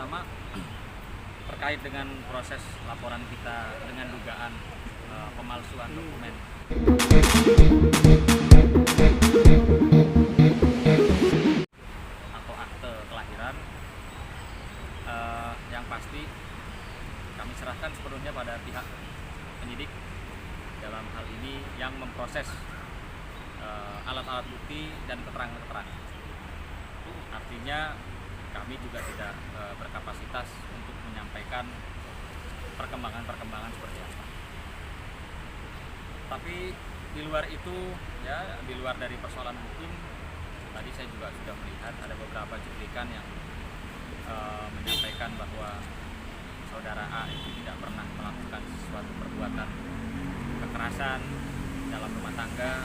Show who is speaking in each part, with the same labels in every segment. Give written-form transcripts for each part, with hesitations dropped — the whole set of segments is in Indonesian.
Speaker 1: pertama terkait dengan proses laporan kita dengan dugaan pemalsuan dokumen atau akte kelahiran, yang pasti kami serahkan sepenuhnya pada pihak penyidik dalam hal ini yang memproses alat-alat bukti dan keterangan-keterangan. Artinya kami juga tidak berkapasitas untuk menyampaikan perkembangan-perkembangan seperti apa. Tapi di luar itu, ya, di luar dari persoalan hukum, tadi saya juga sudah melihat ada beberapa cuplikan yang menyampaikan bahwa saudara A itu tidak pernah melakukan suatu perbuatan kekerasan dalam rumah tangga.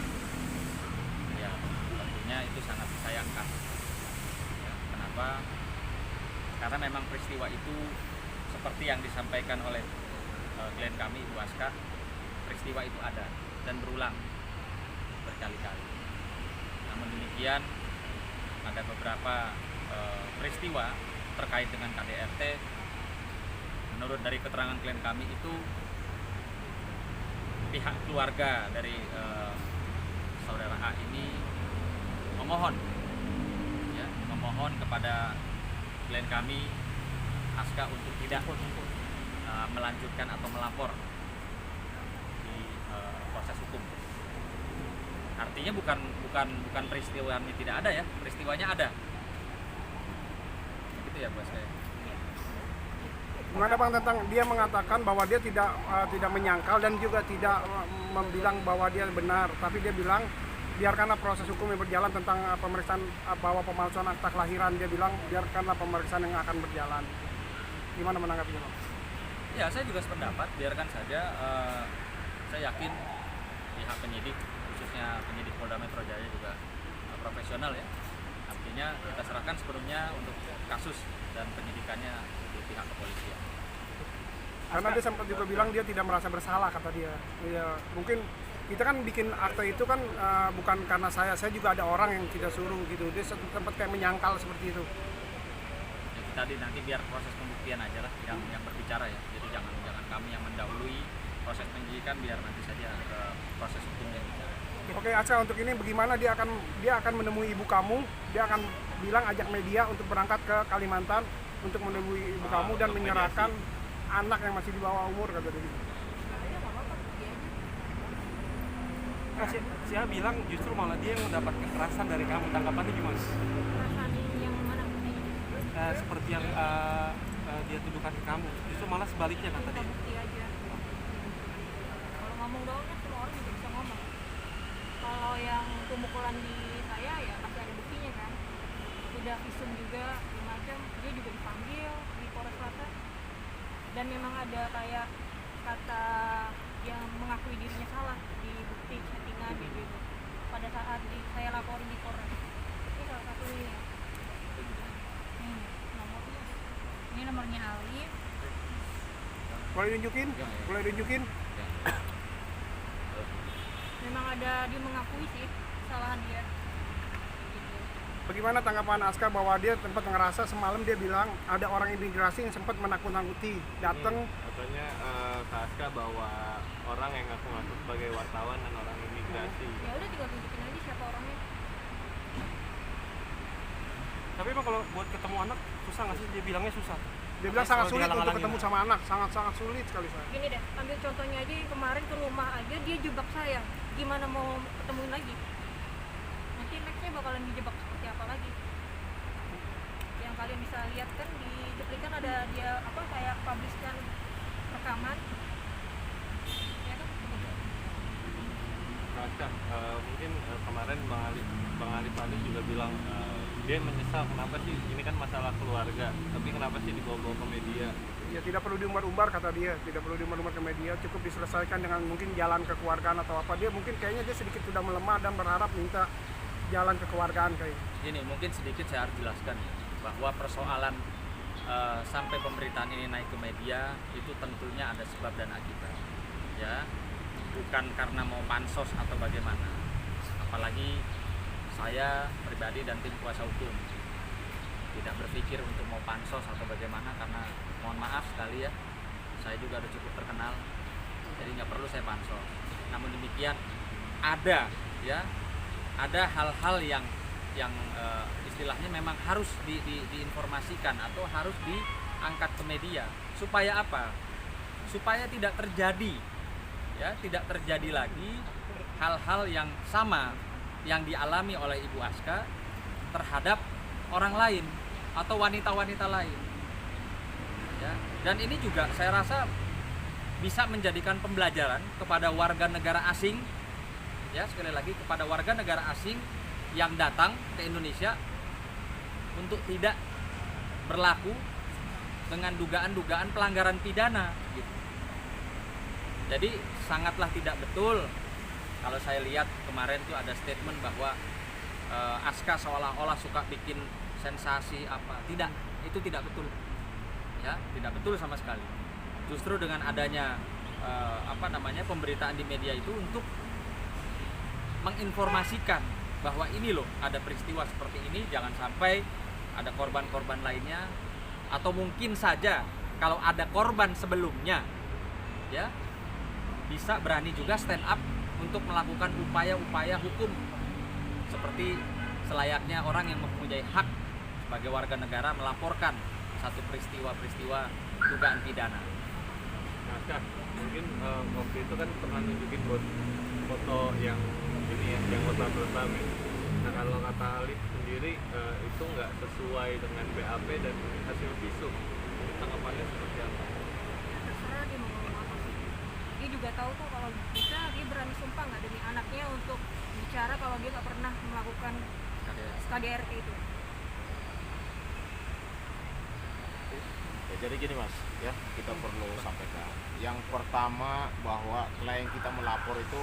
Speaker 1: Ya, tentunya itu sangat disayangkan. Ya, kenapa? Karena memang peristiwa itu seperti yang disampaikan oleh klien kami, Ibu Aska, peristiwa itu ada dan berulang berkali-kali. Namun demikian, ada beberapa peristiwa terkait dengan KDRT. Menurut dari keterangan klien kami itu, pihak keluarga dari saudara A ini memohon kepada klien kami Aska untuk tidak melanjutkan atau melapor di proses hukum. Artinya bukan peristiwanya tidak ada, ya, peristiwanya ada. Begitu ya, Bos.
Speaker 2: Gimana Bang tentang dia mengatakan bahwa dia tidak menyangkal dan juga tidak bilang bahwa dia benar, tapi dia bilang biarkanlah proses hukum yang berjalan tentang pemeriksaan bahwa pemalsuan akta kelahiran. Dia bilang biarkanlah pemeriksaan yang akan berjalan. Gimana menanggapinya, Bang?
Speaker 1: Ya, saya juga sependapat, biarkan saja. Saya yakin pihak penyidik, khususnya penyidik Polda Metro Jaya juga profesional, ya. Artinya kita serahkan sepenuhnya untuk kasus dan penyidikannya di pihak kepolisian.
Speaker 2: Karena dia sempat juga bilang dia tidak merasa bersalah, kata dia. Ya, mungkin kita kan bikin akte itu kan bukan karena saya juga ada orang yang kita suruh gitu. Dia sempat kayak menyangkal seperti itu.
Speaker 1: Ya, nanti biar proses pembuktian aja lah yang berbicara, ya. Jadi jangan kami yang mendahului proses penyidikan, biar nanti saja proses hukum yang bicara.
Speaker 2: Oke, Aska, untuk ini bagaimana dia akan menemui ibu kamu, dia akan bilang ajak media untuk berangkat ke Kalimantan untuk menemui ibu kamu dan menyerahkan anak yang masih di bawah umur, kata dia.
Speaker 3: Nah, Sia bilang justru malah dia yang mendapat kekerasan dari kamu. Tanggapannya gimana?
Speaker 4: Kekerasan yang mana?
Speaker 3: Seperti yang dia tuduhkan ke kamu, justru malah sebaliknya, kata dia.
Speaker 4: Bukti aja. Kalau ngomong doang kan semua orang juga bisa ngomong. Kalau yang pemukulan di saya ya pasti ada buktinya kan. Udah visum juga macam, dia juga dipanggil di Polres Selatan. Dan memang ada kayak kata yang mengakui dirinya salah di bukti chattingan gitu. Pada saat saya laporin di Polres. Ini salah satunya. Nomornya. Ini nomornya Alif.
Speaker 2: Boleh tunjukin? Boleh tunjukin?
Speaker 4: Memang ada, dia mengakui sih kesalahan dia. Gitu.
Speaker 2: Bagaimana tanggapan Aska bahwa dia sempat ngerasa semalam dia bilang ada orang imigrasi yang sempat menakut-nakuti datang.
Speaker 5: Katanya Kak Aska bahwa orang yang ngaku-ngaku sebagai wartawan dan orang imigrasi.
Speaker 4: Ya udah tinggal tunjukin aja siapa orangnya.
Speaker 3: Tapi emang kalau buat ketemu anak susah nggak sih? Dia bilangnya susah.
Speaker 2: Dia bilang sangat sulit untuk ketemu sama anak, sangat sulit sekali saya.
Speaker 4: Gini deh, ambil contohnya aja yang kemarin ke rumah aja dia jebak saya. Gimana mau ketemuin lagi? Nanti nextnya bakalan dijebak seperti apa lagi? Yang kalian bisa lihat kan di cuplikan ada dia kayak publishkan rekaman. Ya kan?
Speaker 5: Kak Aska, mungkin kemarin Bang Ali Fadli juga bilang dia menyesal kenapa sih ini kan masalah keluarga, tapi kenapa sih dibawa-bawa ke media?
Speaker 2: Ya tidak perlu diumbar-umbar, kata dia, tidak perlu diumbar-umbar ke media, cukup diselesaikan dengan mungkin jalan kekeluargaan atau apa. Dia mungkin kayaknya dia sedikit sudah melemah dan berharap minta jalan kekeluargaan kayak.
Speaker 1: Ini mungkin sedikit saya harus jelaskan bahwa persoalan sampai pemberitaan ini naik ke media itu tentunya ada sebab dan akibat, ya, bukan karena mau pansos atau bagaimana. Apalagi saya pribadi dan tim kuasa hukum tidak berpikir untuk mau pansos atau bagaimana, karena mohon maaf sekali ya, saya juga udah cukup terkenal, jadi nggak perlu saya pansos. Namun demikian ada hal-hal yang istilahnya memang harus diinformasikan atau harus diangkat ke media. Supaya apa? Supaya tidak terjadi lagi hal-hal yang sama yang dialami oleh Ibu Aska terhadap orang lain atau wanita-wanita lain. Ya, dan ini juga saya rasa bisa menjadikan pembelajaran kepada warga negara asing, ya sekali lagi kepada warga negara asing yang datang ke Indonesia untuk tidak berlaku dengan dugaan-dugaan pelanggaran pidana gitu. Jadi sangatlah tidak betul kalau saya lihat kemarin tuh ada statement bahwa Aska seolah-olah suka bikin sensasi apa. Tidak, itu tidak betul. Ya, tidak betul sama sekali. Justru dengan adanya pemberitaan di media itu untuk menginformasikan bahwa ini loh ada peristiwa seperti ini, jangan sampai ada korban-korban lainnya, atau mungkin saja kalau ada korban sebelumnya ya bisa berani juga stand up untuk melakukan upaya-upaya hukum seperti selayaknya orang yang mempunyai hak sebagai warga negara melaporkan satu peristiwa-peristiwa dugaan pidana.
Speaker 5: Nah, Kak, mungkin waktu itu kan pernah nunjukin foto yang ini ya, yang letak-letak. Nah, kalau kata Alif sendiri itu nggak sesuai dengan BAP dan hasil visum. Tanggapannya seperti apa?
Speaker 4: Terserah dia mau ngomong apa sih. Dia juga tahu tuh kalau bisa dia berani sumpah nggak demi anaknya untuk bicara kalau dia nggak pernah melakukan KDRT itu.
Speaker 6: Ya, jadi gini Mas, ya kita perlu sampaikan. Yang pertama bahwa klien kita melapor itu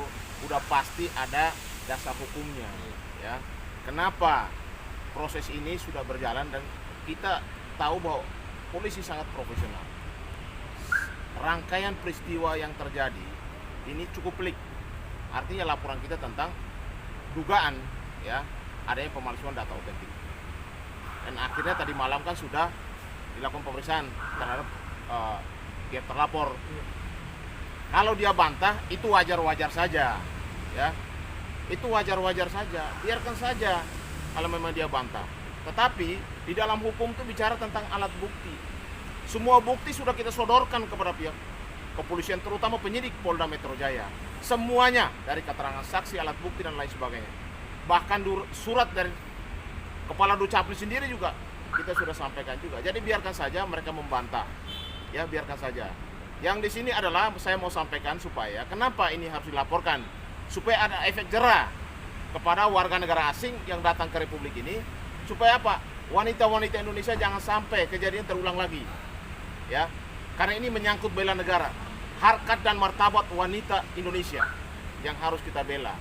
Speaker 6: udah pasti ada dasar hukumnya, ya. Kenapa proses ini sudah berjalan dan kita tahu bahwa polisi sangat profesional. Rangkaian peristiwa yang terjadi ini cukup pelik. Artinya laporan kita tentang dugaan ya adanya pemalsuan data otentik. Dan akhirnya tadi malam kan sudah dilakukan pemeriksaan terhadap pihak terlapor. Kalau dia bantah itu wajar-wajar saja, ya. Itu wajar-wajar saja, biarkan saja kalau memang dia bantah. Tetapi di dalam hukum itu bicara tentang alat bukti. Semua bukti sudah kita sodorkan kepada pihak kepolisian, terutama penyidik Polda Metro Jaya. Semuanya dari keterangan saksi, alat bukti dan lain sebagainya. Bahkan surat dari Kepala Dukcapil sendiri juga kita sudah sampaikan juga. Jadi biarkan saja mereka membantah. Ya, biarkan saja. Yang di sini adalah saya mau sampaikan supaya kenapa ini harus dilaporkan, supaya ada efek jera kepada warga negara asing yang datang ke Republik ini, supaya apa? Wanita-wanita Indonesia jangan sampai kejadian terulang lagi. Ya. Karena ini menyangkut bela negara, harkat dan martabat wanita Indonesia yang harus kita bela.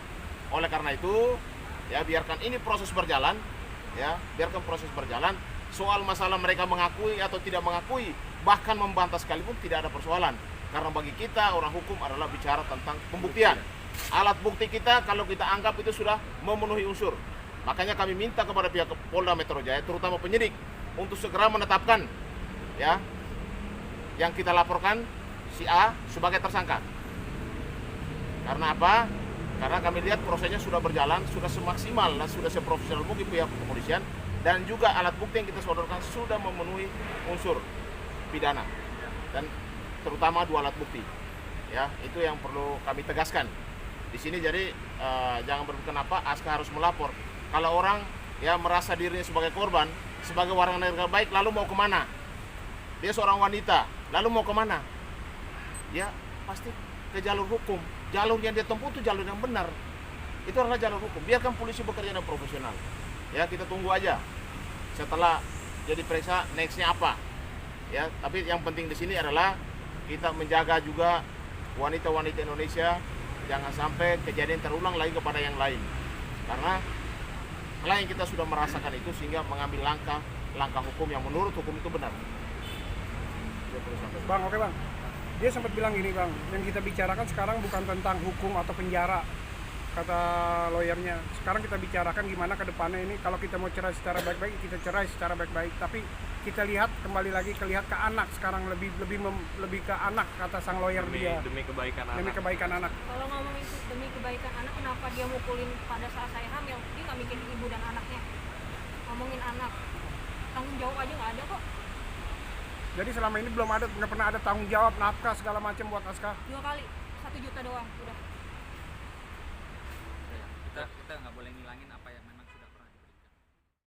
Speaker 6: Oleh karena itu, ya biarkan ini proses berjalan, ya, biarkan proses berjalan. Soal masalah mereka mengakui atau tidak mengakui, bahkan membantah sekalipun tidak ada persoalan. Karena bagi kita orang hukum adalah bicara tentang pembuktian. Alat bukti kita kalau kita anggap itu sudah memenuhi unsur. Makanya kami minta kepada pihak Polda Metro Jaya, terutama penyidik, untuk segera menetapkan ya yang kita laporkan si A sebagai tersangka. Karena apa? Karena kami lihat prosesnya sudah berjalan, sudah semaksimal dan sudah seprofesional mungkin pihak kepolisian, dan juga alat bukti yang kita sodorkan sudah memenuhi unsur pidana dan terutama 2 alat bukti. Ya, itu yang perlu kami tegaskan di sini. Jadi jangan berpikir kenapa Aska harus melapor. Kalau orang ya merasa dirinya sebagai korban, sebagai warga negara baik, lalu mau kemana? Dia seorang wanita, lalu mau kemana? Ya pasti ke jalur hukum. Jalur yang dia tempuh itu jalur yang benar. Itu adalah jalur hukum. Biarkan polisi bekerja dengan profesional. Ya, kita tunggu aja setelah jadi periksa nextnya apa. Ya, tapi yang penting di sini adalah kita menjaga juga wanita-wanita Indonesia jangan sampai kejadian terulang lagi kepada yang lain. Karena klien kita sudah merasakan itu sehingga mengambil langkah hukum yang menurut hukum itu benar.
Speaker 2: Bang, oke bang. Dia sempat bilang gini bang, yang kita bicarakan sekarang bukan tentang hukum atau penjara, kata lawyernya. Sekarang kita bicarakan gimana ke depannya ini. Kalau kita mau cerai secara baik-baik, kita cerai secara baik-baik. Tapi kita lihat kembali lagi ke anak sekarang, lebih ke anak kata sang lawyer dia.
Speaker 5: demi kebaikan
Speaker 2: Demi
Speaker 5: anak.
Speaker 2: kebaikan anak.
Speaker 4: Kalau ngomongin demi kebaikan anak, kenapa dia mukulin pada saat saya hamil? Dia nggak mikirin ibu dan anaknya. Ngomongin anak, tanggung jawab aja nggak ada kok.
Speaker 2: Jadi selama ini nggak pernah ada tanggung jawab nafkah segala macam buat Aska.
Speaker 4: 2 kali, 1 juta doang udah.
Speaker 1: kita nggak boleh ngilangin apa yang